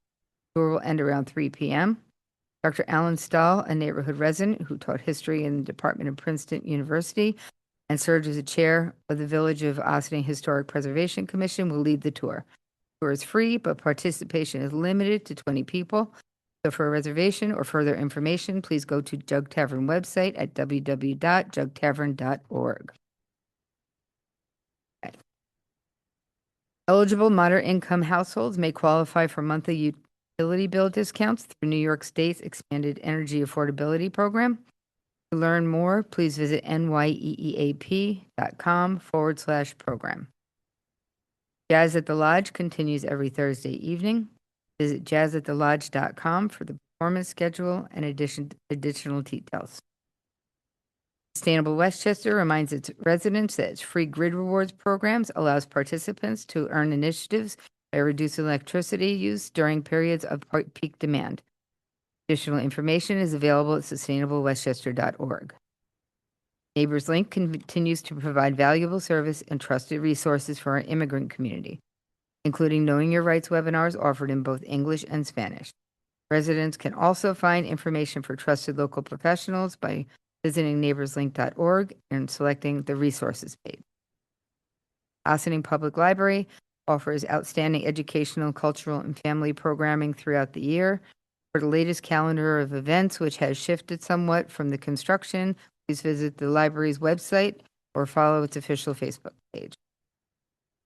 The tour will end around 3 p.m. Dr. Alan Stahl, a neighborhood resident who taught history in the Department of Princeton University and served as the chair of the Village of Ossining Historic Preservation Commission, will lead the tour. The tour is free, but participation is limited to 20 people. So for a reservation or further information, please go to Jug Tavern website at www.jugtavern.org. Eligible moderate-income households may qualify for monthly utility bill discounts through New York State's expanded energy affordability program. To learn more, please visit nyeap.com/program. Jazz at the Lodge continues every Thursday evening. Visit jazzathelodge.com for the performance schedule and additional details. Sustainable Westchester reminds its residents that its free grid rewards programs allows participants to earn initiatives by reducing electricity use during periods of peak demand. Additional information is available at sustainablewestchester.org. Neighbors Link continues to provide valuable service and trusted resources for our immigrant community, including Knowing Your Rights webinars offered in both English and Spanish. Residents can also find information for trusted local professionals by visiting neighborslink.org and selecting the resources page. Ossining Public Library offers outstanding educational, cultural, and family programming throughout the year. For the latest calendar of events, which has shifted somewhat from the construction, please visit the library's website or follow its official Facebook page.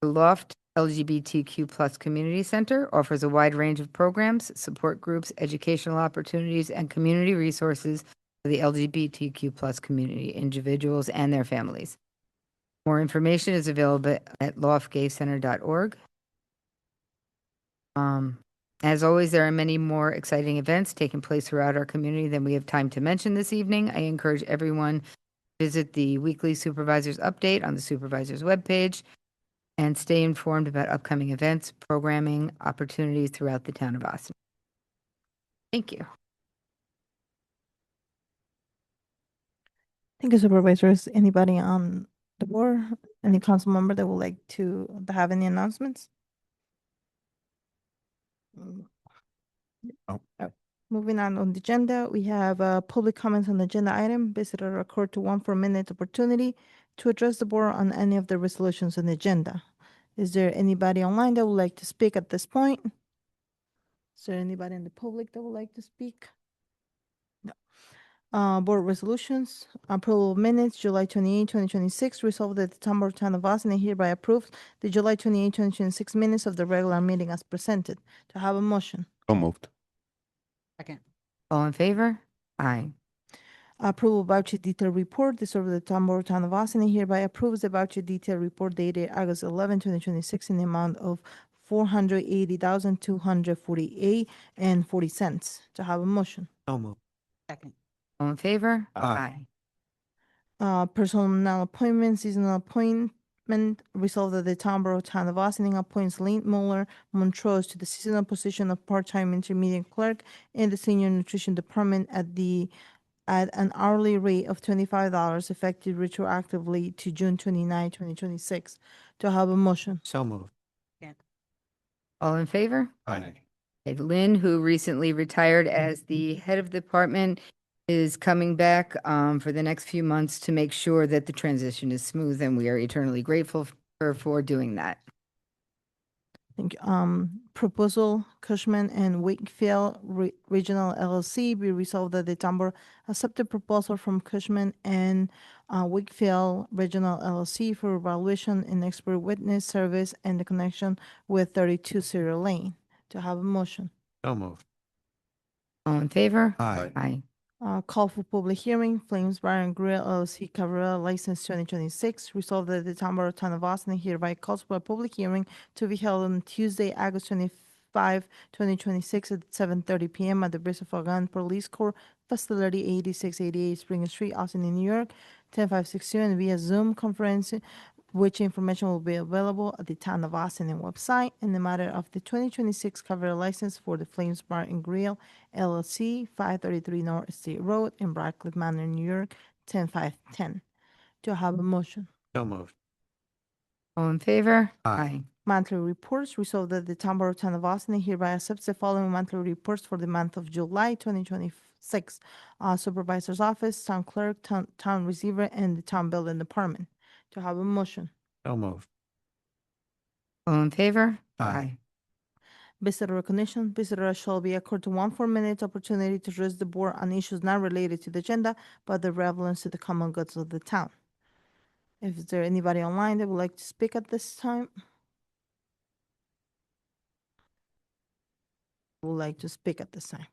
The Loft LGBTQ+ Community Center offers a wide range of programs, support groups, educational opportunities, and community resources for the LGBTQ+ community, individuals, and their families. More information is available at loftgaycenter.org. As always, there are many more exciting events taking place throughout our community than we have time to mention this evening. I encourage everyone to visit the weekly supervisors update on the supervisors webpage and stay informed about upcoming events, programming, opportunities throughout the town of Ossining. Thank you. Thank you, supervisors. Anybody on the board, any council member that would like to have any announcements? Oh. Moving on the agenda, we have public comments on the agenda item. Visitor record to 1 4-minute opportunity to address the board on any of the resolutions on the agenda. Is there anybody online that would like to speak at this point? Is there anybody in the public that would like to speak? No. Board resolutions, approval of minutes, July 28, 2026, resolved that the town board of Ossining hereby approves the July 28, 2026 minutes of the regular meeting as presented. To have a motion. So moved. Second. All in favor? Aye. Approval of voucher detail report. The server of the town board of Ossining hereby approves the voucher detail report dated August 11, 2026 in the amount of $480,248.40. To have a motion. So moved. Second. All in favor? Aye. Personnel appointments, seasonal appointments, Department, resolved that the Town of Ossining appoints Lynn Mueller Montrose to the seasonal position of part-time intermediate clerk in the Senior Nutrition Department at an hourly rate of $25 effective retroactively to June 29, 2026. Do I have a motion? So moved. All in favor? Aye. Okay, Lynn, who recently retired as the head of the department, is coming back for the next few months to make sure that the transition is smooth, and we are eternally grateful for her for doing that. Thank you. Proposal Cushman and Wakefield Regional LLC be resolved that the town board accept a proposal from Cushman and Wakefield Regional LLC for evaluation and expert witness service and the connection with 32 Cedar Lane. To have a motion. So moved. All in favor? Aye. Aye. Call for public hearing, Flames Bar and Grill LLC Cabrera License 2026. Resolved that the Town of Austin hereby calls for a public hearing to be held on Tuesday, August 25, 2026 at 7:30 p.m. at the Bristol Police Corps Facility 8688 Spring Street, Austin, New York, 10562, and via Zoom conference, which information will be available at the Town of Austin website in the matter of the 2026 Cabrera license for the Flames Bar and Grill LLC, 533 North State Road in Radcliffe Manor, New York, 10510. Do I have a motion? So moved. All in favor? Aye. Monthly reports. Resolved that the Town of Austin hereby accepts the following monthly reports for the month of July 2026. Supervisor's Office, Town Clerk, Town Receiver, and the Town Building Department. Do I have a motion? So moved. All in favor? Aye. Visitor recognition. Visitors shall be accorded 1 4-minute opportunity to address the board on issues not related to the agenda, but the relevance to the common goods of the town. If there anybody online that would like to speak at this time? Would like to speak at this time?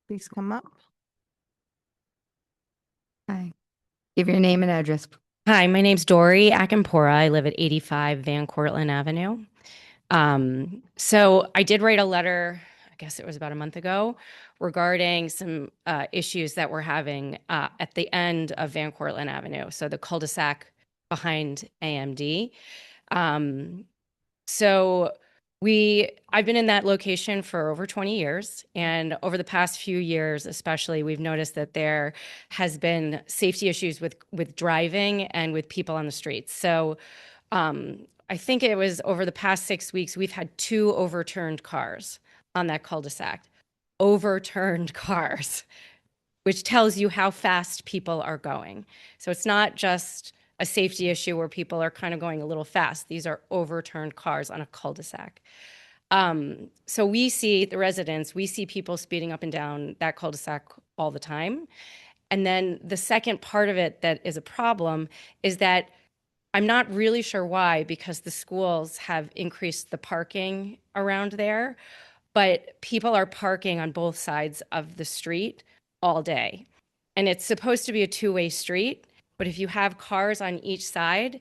Please come up. Aye. Give your name and address. Hi, my name's Dory Akampora. I live at 85 Van Cortlandt Avenue. So I did write a letter, I guess it was about a month ago, regarding some issues that we're having at the end of Van Cortlandt Avenue, so the cul-de-sac behind AMD. I've been in that location for over 20 years, and over the past few years, especially, we've noticed that there has been safety issues with driving and with people on the streets. So I think it was over the past 6 weeks, we've had 2 overturned cars on that cul-de-sac. Overturned cars, which tells you how fast people are going. So it's not just a safety issue where people are kind of going a little fast. These are overturned cars on a cul-de-sac. So we see the residents, we see people speeding up and down that cul-de-sac all the time. And then the second part of it that is a problem is that I'm not really sure why, because the schools have increased the parking around there, but people are parking on both sides of the street all day. And it's supposed to be a 2-way street, but if you have cars on each side,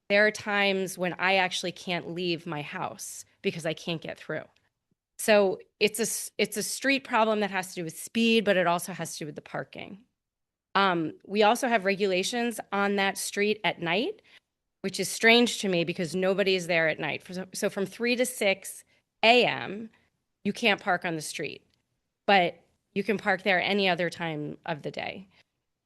there are times when I actually can't leave my house because I can't get through. So it's a street problem that has to do with speed, but it also has to do with the parking. We also have regulations on that street at night, which is strange to me because nobody is there at night. So from 3 to 6 a.m., you can't park on the street, but you can park there any other time of the day.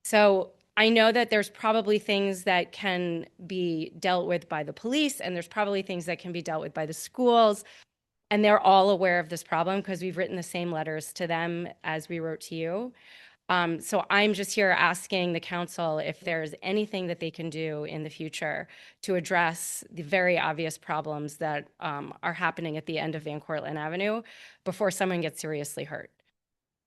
So I know that there's probably things that can be dealt with by the police, and there's probably things that can be dealt with by the schools. And they're all aware of this problem because we've written the same letters to them as we wrote to you. So I'm just here asking the council if there's anything that they can do in the future to address the very obvious problems that are happening at the end of Van Cortlandt Avenue before someone gets seriously hurt.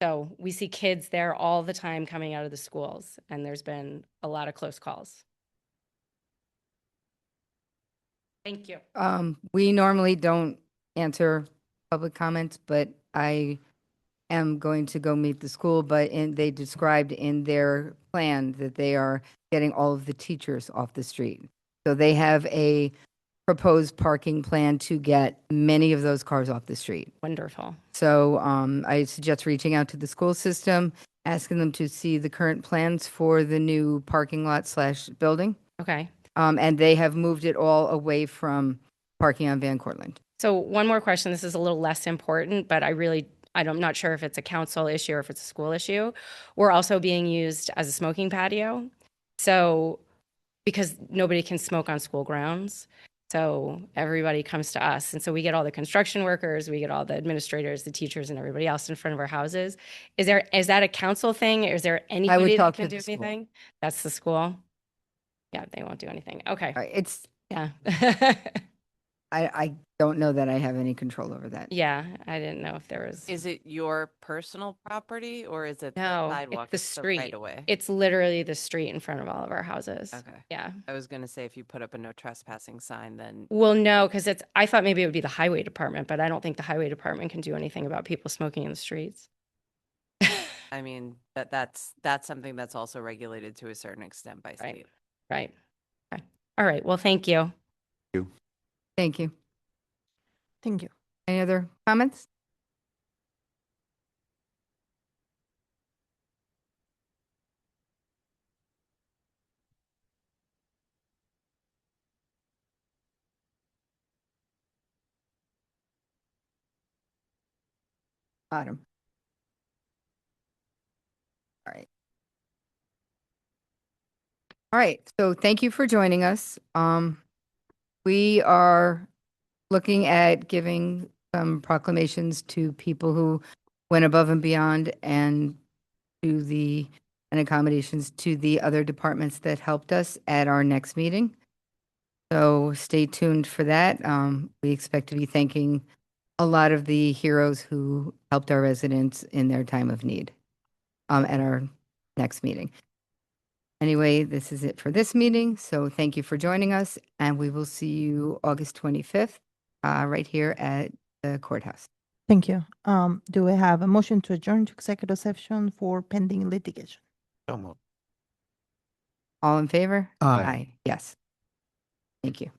So we see kids there all the time coming out of the schools, and there's been a lot of close calls. Thank you. We normally don't answer public comments, but I am going to go meet the school, but they described in their plan that they are getting all of the teachers off the street. So they have a proposed parking plan to get many of those cars off the street. Wonderful. So I suggest reaching out to the school system, asking them to see the current plans for the new parking lot / building. Okay. And they have moved it all away from parking on Van Cortlandt. So one more question. This is a little less important, but I'm not sure if it's a council issue or if it's a school issue. We're also being used as a smoking patio. So because nobody can smoke on school grounds. So everybody comes to us. And so we get all the construction workers, we get all the administrators, the teachers, and everybody else in front of our houses. Is that a council thing? Is there anybody that talk can to do the school. anything? That's the school. Yeah, they won't do anything. Okay. It's, Yeah. I don't know that I have any control over that. Yeah, I didn't know if there was. Is it your personal property or is it the No, sidewalk? it's the street. right away. It's literally the street in front of all of our houses. Okay. Yeah. I was gonna say if you put up a no trespassing sign, then Well, no, because I thought maybe it would be the highway department, but I don't think the highway department can do anything about people smoking in the streets. I mean that's something that's also regulated to a certain extent by state. Right. Okay. All right. Well, thank you. Thank you. Thank you. Any other comments? Bottom. All right. All right. So thank you for joining us. We are looking at giving some proclamations to people who went above and beyond and accommodations to the other departments that helped us at our next meeting. So stay tuned for that. We expect to be thanking a lot of the heroes who helped our residents in their time of need at our next meeting. Anyway, this is it for this meeting. So thank you for joining us, and we will see you August 25th right here at the courthouse. Thank you. Do we have a motion to adjourn to executive session for pending litigation? So moved. All in favor? Aye. Yes. Thank you.